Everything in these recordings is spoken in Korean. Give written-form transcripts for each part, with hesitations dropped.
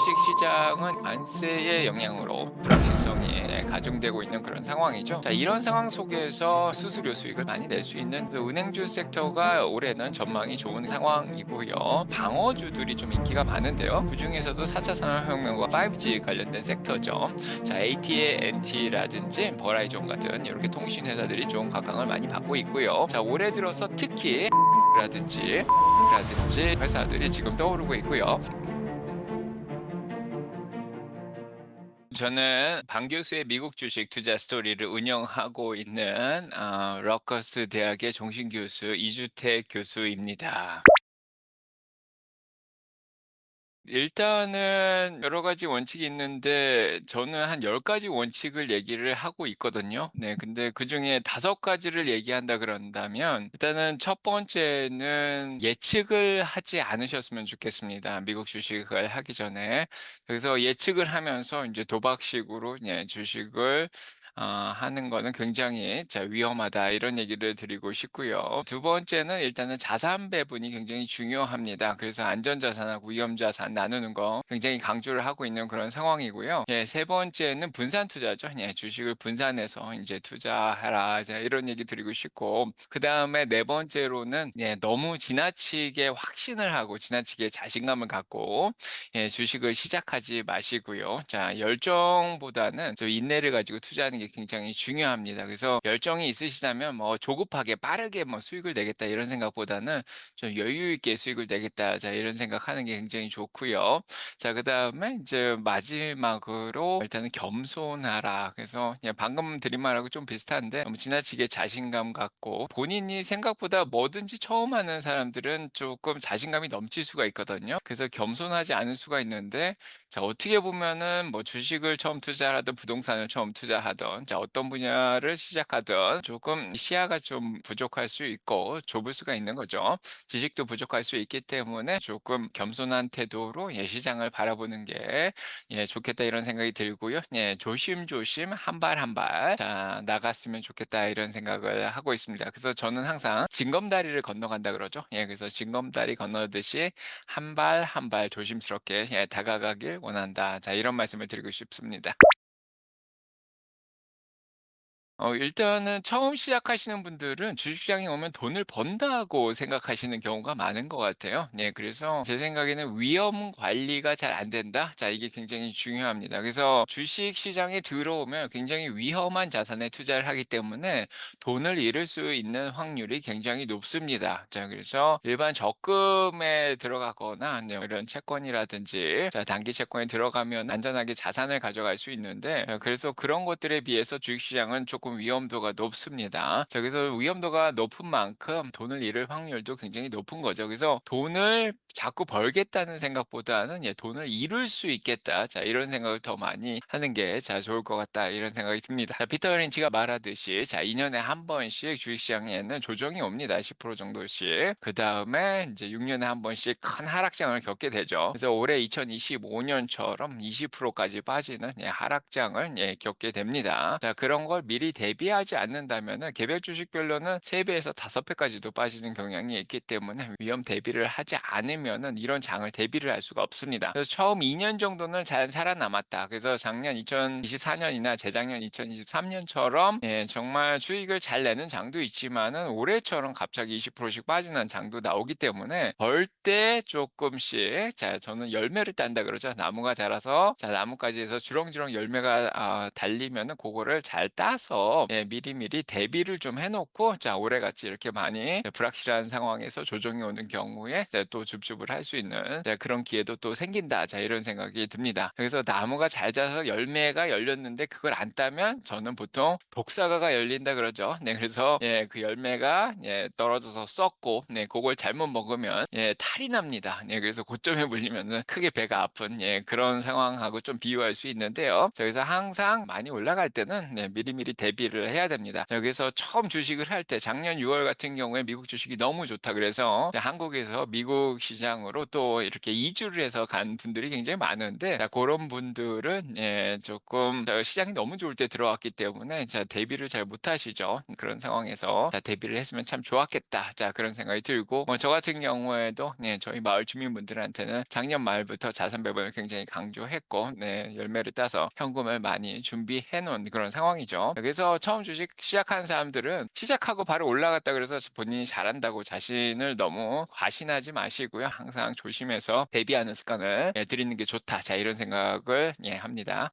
주식시장은 관세의 영향으로 불확실성이 가중되고 있는 그런 상황이죠. 자, 이런 상황 속에서 수수료 수익을 많이 낼 수 있는 그 은행주 섹터가 올해는 전망이 좋은 상황이고요. 방어주들이 좀 인기가 많은데요. 그중에서도 4차 산업혁명과 5G 관련된 섹터죠. 자, AT의 NT라든지 버라이존 같은 이렇게 통신 회사들이 좀 각광을 많이 받고 있고요. 자, 올해 들어서 특히 라든지 회사들이 지금 떠오르고 있고요. 저는 방 교수의 미국 주식 투자 스토리를 운영하고 있는 러커스 대학의 종신 교수 이주택 교수입니다. 일단은 여러 가지 원칙이 있는데 저는 한 10 가지 원칙을 얘기를 하고 있거든요. 네. 근데 그중에 5 가지를 얘기한다 그런다면 일단은 첫 번째는 예측을 하지 않으셨으면 좋겠습니다, 미국 주식을 하기 전에. 그래서 예측을 하면서 인제 도박식으로 예 주식을 하는 거는 굉장히 위험하다 이런 얘기를 드리고 싶고요. 두 번째는 일단은 자산 배분이 굉장히 중요합니다. 그래서 안전자산하고 위험자산 나누는 거 굉장히 강조를 하고 있는 그런 상황이고요. 예, 세 번째는 분산 투자죠. 예, 주식을 분산해서 이제 투자하라. 자, 이런 얘기 드리고 싶고. 그다음에 네 번째로는 예, 너무 지나치게 확신을 하고 지나치게 자신감을 갖고 예, 주식을 시작하지 마시고요. 자, 열정보다는 좀 인내를 가지고 투자하는 게 굉장히 중요합니다. 그래서 열정이 있으시다면 뭐 조급하게 빠르게 뭐 수익을 내겠다 이런 생각보다는 좀 여유 있게 수익을 내겠다. 자, 이런 생각하는 게 굉장히 좋고요. 자, 그다음에 이제 마지막으로 일단은 겸손하라. 그래서 그냥 방금 드린 말하고 좀 비슷한데 너무 지나치게 자신감 갖고 본인이 생각보다 뭐든지 처음 하는 사람들은 조금 자신감이 넘칠 수가 있거든요. 그래서 겸손하지 않을 수가 있는데 자, 어떻게 보면은 뭐 주식을 처음 투자하든 부동산을 처음 투자하든 자, 어떤 분야를 시작하든 조금 시야가 좀 부족할 수 있고 좁을 수가 있는 거죠. 지식도 부족할 수 있기 때문에 조금 겸손한 태도로 예, 시장을 바라보는 게 예, 좋겠다 이런 생각이 들고요. 예, 조심조심 한 발 한 발 나갔으면 좋겠다 이런 생각을 하고 있습니다. 그래서 저는 항상 징검다리를 건너간다 그러죠. 예, 그래서 징검다리 건너듯이 한 발 한 발 조심스럽게 예, 다가가길 원한다. 자, 이런 말씀을 드리고 싶습니다. 일단은 처음 시작하시는 분들은 주식시장에 오면 돈을 번다고 생각하시는 경우가 많은 것 같아요. 네, 그래서 제 생각에는 위험 관리가 잘 안 된다. 자, 이게 굉장히 중요합니다. 그래서 주식시장에 들어오면 굉장히 위험한 자산에 투자를 하기 때문에 돈을 잃을 수 있는 확률이 굉장히 높습니다. 자, 그래서 일반 적금에 들어가거나 네, 이런 채권이라든지 자, 단기 채권에 들어가면 안전하게 자산을 가져갈 수 있는데 그래서 그런 것들에 비해서 주식시장은 조금 위험도가 높습니다. 자, 그래서 위험도가 높은 만큼 돈을 잃을 확률도 굉장히 높은 거죠. 그래서 돈을 자꾸 벌겠다는 생각보다는 예, 돈을 잃을 수 있겠다. 자, 이런 생각을 더 많이 하는 게 좋을 것 같다. 이런 생각이 듭니다. 자, 피터 린치가 말하듯이 자, 2년에 한 번씩 주식시장에는 조정이 옵니다. 10% 정도씩. 그 다음에 이제 6년에 한 번씩 큰 하락장을 겪게 되죠. 그래서 올해 2025년처럼 20%까지 빠지는 예, 하락장을 예, 겪게 됩니다. 자, 그런 걸 미리 대비하지 않는다면은 개별 주식별로는 3배에서 5배까지도 빠지는 경향이 있기 때문에 위험 대비를 하지 않으면은 이런 장을 대비를 할 수가 없습니다. 그래서 처음 2년 정도는 잘 살아남았다. 그래서 작년 2024년이나 재작년 2023년처럼 예, 정말 수익을 잘 내는 장도 있지만은 올해처럼 갑자기 20%씩 빠지는 장도 나오기 때문에 벌 때 조금씩 자, 저는 열매를 딴다 그러죠. 나무가 자라서 자, 나뭇가지에서 주렁주렁 열매가 달리면은 그거를 잘 따서 예, 미리미리 대비를 좀 해놓고 자, 올해같이 이렇게 많이 불확실한 상황에서 조정이 오는 경우에 자, 또 줍줍을 할 수 있는 자, 그런 기회도 또 생긴다. 자, 이런 생각이 듭니다. 그래서 나무가 잘 자라서 열매가 열렸는데 그걸 안 따면 저는 보통 독사과가 열린다 그러죠. 네, 그래서 예, 그 열매가 예, 떨어져서 썩고 네, 그걸 잘못 먹으면 예, 탈이 납니다. 네, 그래서 고점에 물리면은 크게 배가 아픈 그런 상황하고 좀 비유할 수 있는데요. 그래서 항상 많이 올라갈 때는 네, 미리미리 대비 대비를 해야 됩니다. 여기서 처음 주식을 할 때 작년 6월 같은 경우에 미국 주식이 너무 좋다 그래서 한국에서 미국 시장으로 또 이렇게 이주를 해서 간 분들이 굉장히 많은데, 자 고런 분들은 조금 시장이 너무 좋을 때 들어왔기 때문에 자 대비를 잘 못하시죠. 그런 상황에서 자 대비를 했으면 참 좋았겠다. 자 그런 생각이 들고, 저 같은 경우에도 저희 마을 주민분들한테는 작년 말부터 자산 배분을 굉장히 강조했고, 열매를 따서 현금을 많이 준비해 놓은 그런 상황이죠. 그래서 처음 주식 시작하는 사람들은 시작하고 바로 올라갔다 그래서 본인이 잘한다고 자신을 너무 과신하지 마시고요. 항상 조심해서 대비하는 습관을 들이는 게 좋다. 자 이런 생각을 합니다.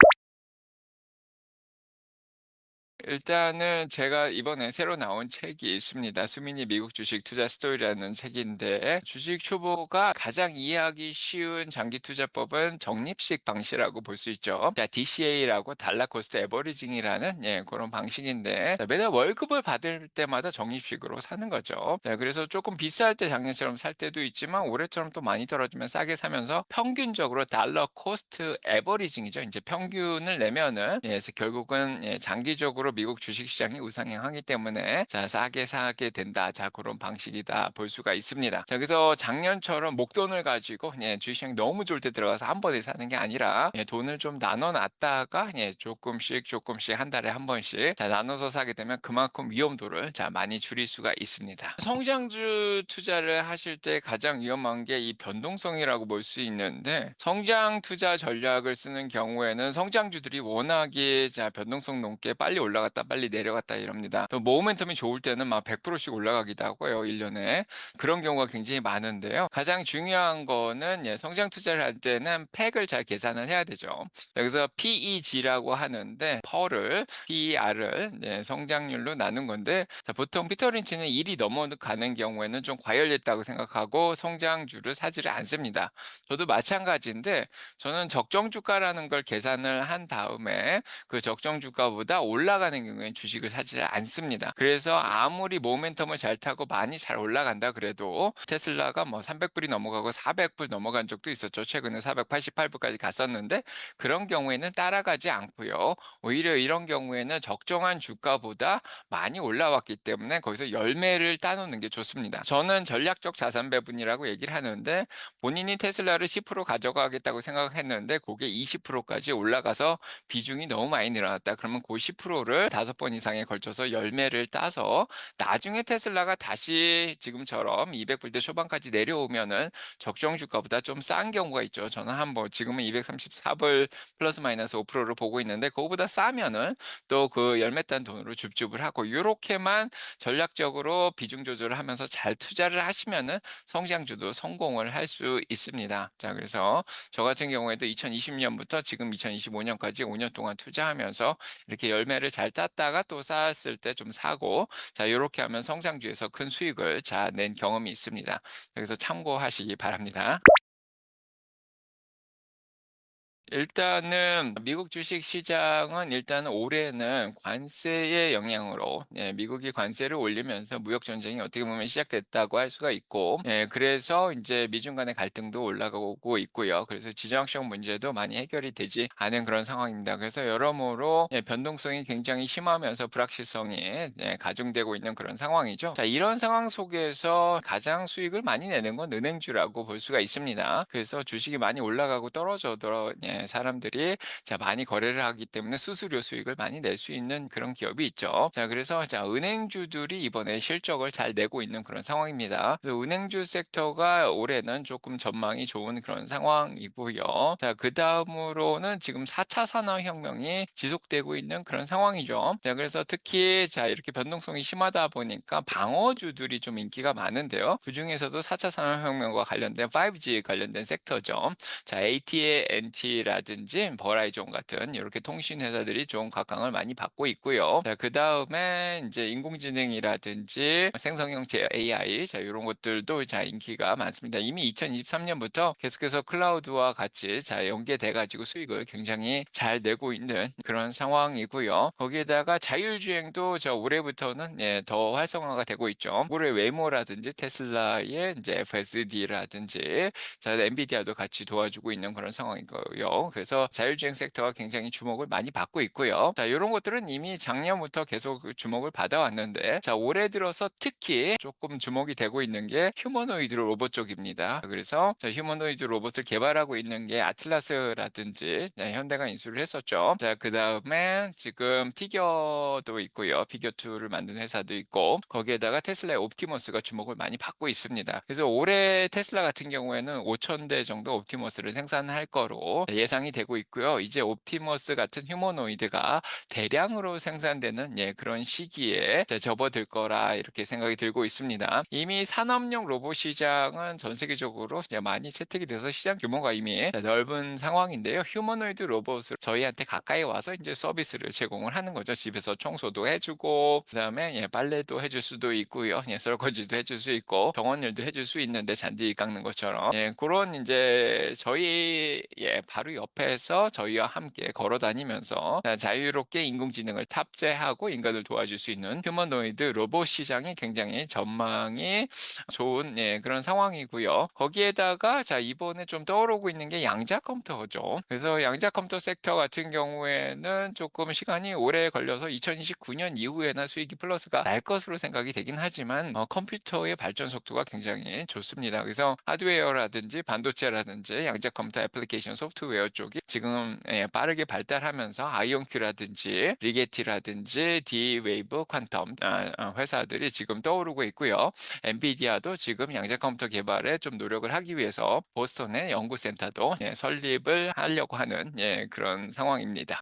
일단은 제가 이번에 새로 나온 책이 있습니다. 수민이 미국 주식 투자 스토리라는 책인데, 주식 초보가 가장 이해하기 쉬운 장기 투자법은 적립식 방식이라고 볼 수 있죠. 자, DCA라고 달러 코스트 에버리징이라는 그런 방식인데, 자, 매달 월급을 받을 때마다 적립식으로 사는 거죠. 자, 그래서 조금 비쌀 때 작년처럼 살 때도 있지만 올해처럼 또 많이 떨어지면 싸게 사면서 평균적으로 달러 코스트 에버리징이죠. 이제 평균을 내면은 그래서 결국은 장기적으로 미국 주식시장이 우상향하기 때문에 자 싸게 사게 된다. 자 그런 방식이다 볼 수가 있습니다. 자 그래서 작년처럼 목돈을 가지고 주식시장이 너무 좋을 때 들어가서 한 번에 사는 게 아니라 돈을 좀 나눠 놨다가 조금씩 한 달에 한 번씩 자 나눠서 사게 되면 그만큼 위험도를 자 많이 줄일 수가 있습니다. 성장주 투자를 하실 때 가장 위험한 게 이 변동성이라고 볼 수 있는데, 성장 투자 전략을 쓰는 경우에는 성장주들이 워낙에 자 변동성 높게 빨리 올라갔다 빨리 내려갔다 이럽니다. 또 모멘텀이 좋을 때는 막 100%씩 올라가기도 하고요. 1년에. 그런 경우가 굉장히 많은데요. 가장 중요한 거는 성장 투자를 할 때는 팩을 잘 계산을 해야 되죠. 여기서 PEG라고 하는데 펄을 PER을 성장률로 나눈 건데, 자, 보통 피터 린치는 1이 넘어가는 경우에는 좀 과열됐다고 생각하고 성장주를 사지를 않습니다. 저도 마찬가지인데 저는 적정 주가라는 걸 계산을 한 다음에 그 적정 주가보다 올라가는 경우에는 주식을 사지 않습니다. 그래서 아무리 모멘텀을 잘 타고 많이 잘 올라간다 그래도 테슬라가 뭐 300불이 넘어가고 400불 넘어간 적도 있었죠. 최근에 488불까지 갔었는데 그런 경우에는 따라가지 않고요. 오히려 이런 경우에는 적정한 주가보다 많이 올라왔기 때문에 거기서 열매를 따놓는 게 좋습니다. 저는 전략적 자산 배분이라고 얘기를 하는데, 본인이 테슬라를 10% 가져가겠다고 생각했는데 그게 20%까지 올라가서 비중이 너무 많이 늘어났다. 그러면 그 10%를 5번 이상에 걸쳐서 열매를 따서 나중에 테슬라가 다시 지금처럼 200불대 초반까지 내려오면은 적정 주가보다 좀 싼 경우가 있죠. 저는 한번 지금은 234불 플러스 마이너스 5%를 보고 있는데 그거보다 싸면은 또 그 열매 딴 돈으로 줍줍을 하고, 요렇게만 전략적으로 비중 조절을 하면서 잘 투자를 하시면은 성장주도 성공을 할 수 있습니다. 자, 그래서 저 같은 경우에도 2020년부터 지금 2025년까지 5년 동안 투자하면서 이렇게 열매를 잘 땄다가 또 쌓았을 때 좀 사고, 자, 요렇게 하면 성장주에서 큰 수익을 자, 낸 경험이 있습니다. 그래서 참고하시기 바랍니다. 일단은 미국 주식 시장은 일단은 올해는 관세의 영향으로 미국이 관세를 올리면서 무역 전쟁이 어떻게 보면 시작됐다고 할 수가 있고, 그래서 이제 미중 간의 갈등도 올라가고 있고요. 그래서 지정학적 문제도 많이 해결이 되지 않은 그런 상황입니다. 그래서 여러모로 변동성이 굉장히 심하면서 불확실성이 가중되고 있는 그런 상황이죠. 자, 이런 상황 속에서 가장 수익을 많이 내는 건 은행주라고 볼 수가 있습니다. 그래서 주식이 많이 올라가고 떨어져도 사람들이 자 많이 거래를 하기 때문에 수수료 수익을 많이 낼 수 있는 그런 기업이 있죠. 자 그래서 자 은행주들이 이번에 실적을 잘 내고 있는 그런 상황입니다. 그래서 은행주 섹터가 올해는 조금 전망이 좋은 그런 상황이고요. 자 그다음으로는 지금 4차 산업혁명이 지속되고 있는 그런 상황이죠. 자 그래서 특히 자 이렇게 변동성이 심하다 보니까 방어주들이 좀 인기가 많은데요. 그중에서도 4차 산업혁명과 관련된 5G 관련된 섹터죠. 자, AT&T라든지 버라이존 같은 이렇게 통신 회사들이 좀 각광을 많이 받고 있고요. 자, 그다음에 이제 인공지능이라든지 생성형 AI 자, 이런 것들도 자, 인기가 많습니다. 이미 2023년부터 계속해서 클라우드와 같이 자, 연계돼 가지고 수익을 굉장히 잘 내고 있는 그런 상황이고요. 거기에다가 자율주행도 저 올해부터는 더 활성화가 되고 있죠. 올해 웨모라든지 테슬라의 이제 FSD라든지 자, 엔비디아도 같이 도와주고 있는 그런 상황이고요. 있죠. 그래서 자율주행 섹터가 굉장히 주목을 많이 받고 있고요. 자, 요런 것들은 이미 작년부터 계속 그 주목을 받아왔는데, 자, 올해 들어서 특히 조금 주목이 되고 있는 게 휴머노이드 로봇 쪽입니다. 그래서 자, 휴머노이드 로봇을 개발하고 있는 게 아틀라스라든지, 네, 현대가 인수를 했었죠. 자, 그다음에 지금 피겨도 있고요. 피겨2를 만든 회사도 있고, 거기에다가 테슬라의 옵티머스가 주목을 많이 받고 있습니다. 그래서 올해 테슬라 같은 경우에는 5,000대 정도 옵티머스를 생산할 거로 예상이 되고 있고요. 이제 옵티머스 같은 휴머노이드가 대량으로 생산되는, 예, 그런 시기에 이제 접어들 거라 이렇게 생각이 들고 있습니다. 이미 산업용 로봇 시장은 전 세계적으로 이제 많이 채택이 돼서 시장 규모가 이미 넓은 상황인데요. 휴머노이드 로봇을 저희한테 가까이 와서 이제 서비스를 제공을 하는 거죠. 집에서 청소도 해주고, 그다음에 예, 빨래도 해줄 수도 있고요. 예, 설거지도 해줄 수 있고, 병원 일도 해줄 수 있는데 잔디 깎는 것처럼, 예, 그런 이제 저희, 예, 바로 옆에서 저희와 함께 걸어 다니면서 자유롭게 인공지능을 탑재하고 인간을 도와줄 수 있는 휴머노이드 로봇 시장이 굉장히 전망이 좋은, 예, 그런 상황이고요. 거기에다가 자, 이번에 좀 떠오르고 있는 게 양자 컴퓨터죠. 그래서 양자 컴퓨터 섹터 같은 경우에는 조금 시간이 오래 걸려서 2029년 이후에나 수익이 플러스가 날 것으로 생각이 되긴 하지만, 컴퓨터의 발전 속도가 굉장히 좋습니다. 그래서 하드웨어라든지 반도체라든지 양자 컴퓨터 애플리케이션 소프트웨어 쪽이 지금, 예, 빠르게 발달하면서 아이온큐라든지 리게티라든지 D-웨이브 퀀텀 회사들이 지금 떠오르고 있고요. 엔비디아도 지금 양자 컴퓨터 개발에 좀 노력을 하기 위해서 보스턴에 연구센터도, 예, 설립을 하려고 하는, 예, 그런 상황입니다.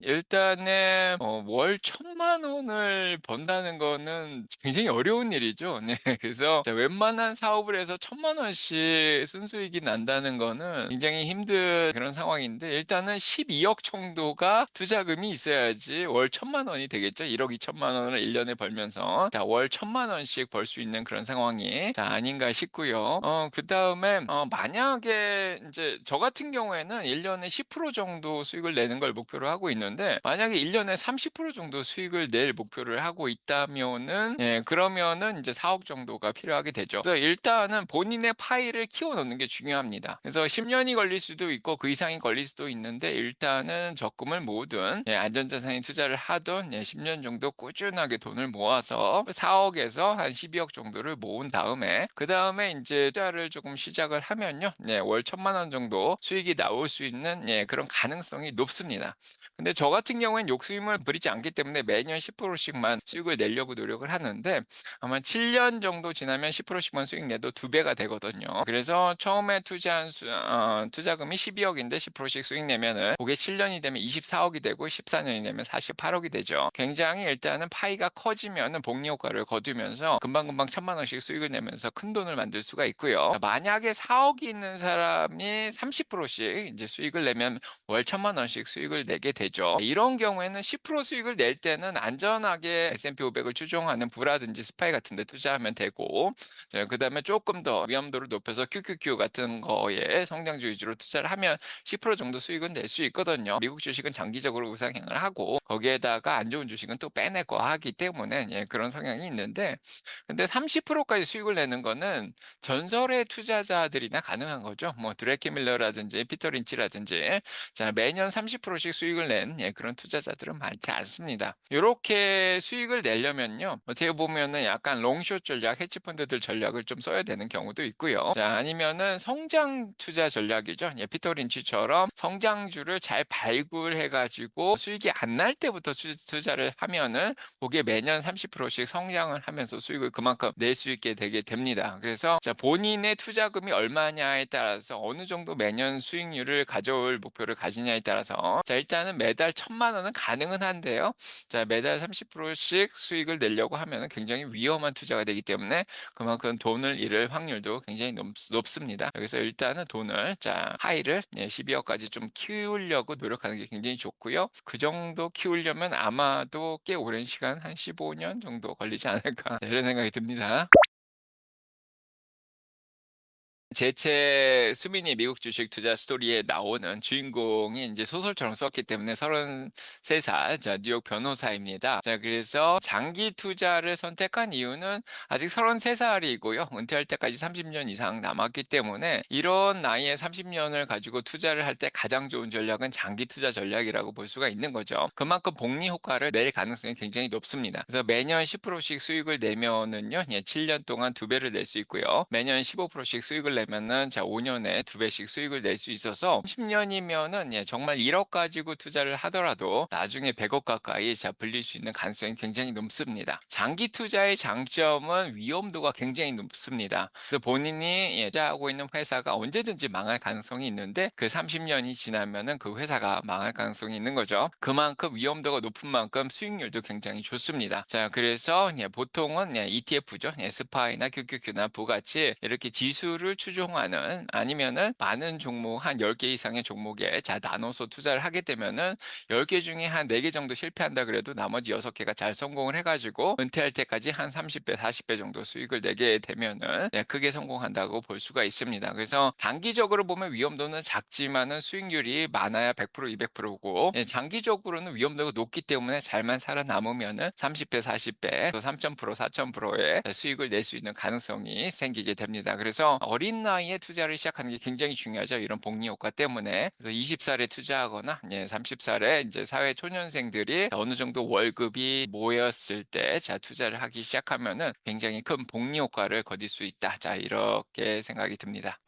일단은 월 1,000만 원을 번다는 거는 굉장히 어려운 일이죠. 네. 그래서 자, 웬만한 사업을 해서 1,000만 원씩 순수익이 난다는 거는 굉장히 힘든 그런 상황인데, 일단은 12억 정도가 투자금이 있어야지 월 1,000만 원이 되겠죠. 1억 2천만 원을 1 년에 벌면서 자, 월 1,000만 원씩 벌 수 있는 그런 상황이 자, 아닌가 싶고요. 그다음에 만약에 인제 저 같은 경우에는 1 년에 10% 정도 수익을 내는 걸 목표로 하고 있는데, 만약에 1 년에 30% 정도 수익을 낼 목표를 하고 있다면은, 예, 그러면은 인제 4억 정도가 필요하게 되죠. 그래서 일단은 본인의 파이를 키워 놓는 게 중요합니다. 그래서 10 년이 걸릴 수도 있고 그 이상이 걸릴 수도 있는데, 일단은 적금을 모으든, 예, 안전자산에 투자를 하든, 예, 10년 정도 꾸준하게 돈을 모아서 4억 에서 한 12억 정도를 모은 다음에, 그다음에 인제 투자를 조금 시작을 하면요, 예, 월 1,000만 원 정도 수익이 나올 수 있는, 예, 그런 가능성이 높습니다. 근데 저 같은 경우엔 욕심을 부리지 않기 때문에 매년 10% 씩만 수익을 내려고 노력을 하는데, 아마 7년 정도 지나면 10% 씩만 수익 내도 2 배가 되거든요. 그래서 처음에 투자한 투자금이 12억 인데 10% 씩 수익 내면은 그게 7 년이 되면 24억이 되고 14 년이 되면 48억이 되죠. 굉장히 일단은 파이가 커지면은 복리 효과를 거두면서 금방금방 1,000만 원씩 수익을 내면서 큰돈을 만들 수가 있고요. 만약에 4억이 있는 사람이 30%씩 이제 수익을 내면 월 1,000만 원씩 수익을 내게 되죠. 이런 경우에는 10% 수익을 낼 때는 안전하게 S&P 500을 추종하는 부라든지 스파이 같은 데 투자하면 되고, 그다음에 조금 더 위험도를 높여서 QQQ 같은 거에 성장주 위주로 투자를 하면 10% 정도 수익은 낼 수 있거든요. 미국 주식은 장기적으로 우상향을 하고 거기에다가 안 좋은 주식은 또 빼내고 하기 때문에, 예, 그런 성향이 있는데, 근데 30%까지 수익을 내는 거는 전설의 투자자들이나 가능한 거죠. 뭐 드레키 밀러라든지 피터 린치라든지, 자, 매년 30%씩 수익을 낸, 예, 그런 투자자들은 많지 않습니다. 요렇게 수익을 내려면요, 어떻게 보면은 약간 롱숏 전략, 헤지 펀드들 전략을 좀 써야 되는 경우도 있고요. 자, 아니면은 성장 투자 전략이죠. 예, 피터 린치처럼 성장주를 잘 발굴해 가지고 수익이 안 날 때부터 투자를 하면은 그게 매년 30%씩 성장을 하면서 수익을 그만큼 낼 수 있게 되게 됩니다. 그래서 자, 본인의 투자금이 얼마냐에 따라서 어느 정도 매년 수익률을 가져올 목표를 가지냐에 따라서, 자, 일단은 매달 1,000만 원은 가능은 한데요. 자, 매달 30%씩 수익을 내려고 하면은 굉장히 위험한 투자가 되기 때문에 그만큼 돈을 잃을 확률도 굉장히 높습니다. 그래서 일단은 돈을 자, 하이를, 예, 12억까지 좀 키우려고 노력하는 게 굉장히 좋고요. 그 정도 키우려면 아마도 꽤 오랜 시간, 한 15년 정도 걸리지 않을까, 네, 이런 생각이 듭니다. 제 책 수민이 미국 주식 투자 스토리에 나오는 주인공이 인제 소설처럼 썼기 때문에 33살 뉴욕 변호사입니다. 그래서 장기 투자를 선택한 이유는 아직 33 살이고요. 은퇴할 때까지 30년 이상 남았기 때문에 이런 나이에 30 년을 가지고 투자를 할 때 가장 좋은 전략은 장기 투자 전략이라고 볼 수가 있는 거죠. 그만큼 복리 효과를 낼 가능성이 굉장히 높습니다. 그래서 매년 10%씩 수익을 내면은요. 예 7년 동안 2 배를 낼 수 있고요. 매년 15%씩 수익을 내면은 5 년에 2 배씩 수익을 낼 수 있어서 10 년이면은 정말 1억 가지고 투자를 하더라도 나중에 100억 가까이 불릴 수 있는 가능성이 굉장히 높습니다. 장기 투자의 장점은 위험도가 굉장히 높습니다. 그래서 본인이 투자하고 있는 회사가 언제든지 망할 가능성이 있는데 그 30 년이 지나면은 그 회사가 망할 가능성이 있는 거죠. 그만큼 위험도가 높은 만큼 수익률도 굉장히 좋습니다. 그래서 보통은 ETF죠. 스파이나 QQQ나 부같이 이렇게 지수를 추종하는 아니면은 많은 종목 한 10개 이상의 종목에 나눠서 투자를 하게 되면은 10개 중에 한 4개 정도 실패한다 그래도 나머지 6 개가 잘 성공을 해 가지고 은퇴할 때까지 한 30배, 40배 정도 수익을 내게 되면은 크게 성공한다고 볼 수가 있습니다. 그래서 단기적으로 보면 위험도는 작지만은 수익률이 많아야 100% 200%고 장기적으로는 위험도가 높기 때문에 잘만 살아남으면은 30배, 40배, 또 3000%, 4000%의 수익을 낼 수 있는 가능성이 생기게 됩니다. 그래서 어린 나이에 투자를 시작하는 게 굉장히 중요하죠. 이런 복리 효과 때문에. 그래서 20 살에 투자하거나 30 살에 이제 사회 초년생들이 어느 정도 월급이 모였을 때 투자를 하기 시작하면은 굉장히 큰 복리 효과를 거둘 수 있다. 이렇게 생각이 듭니다.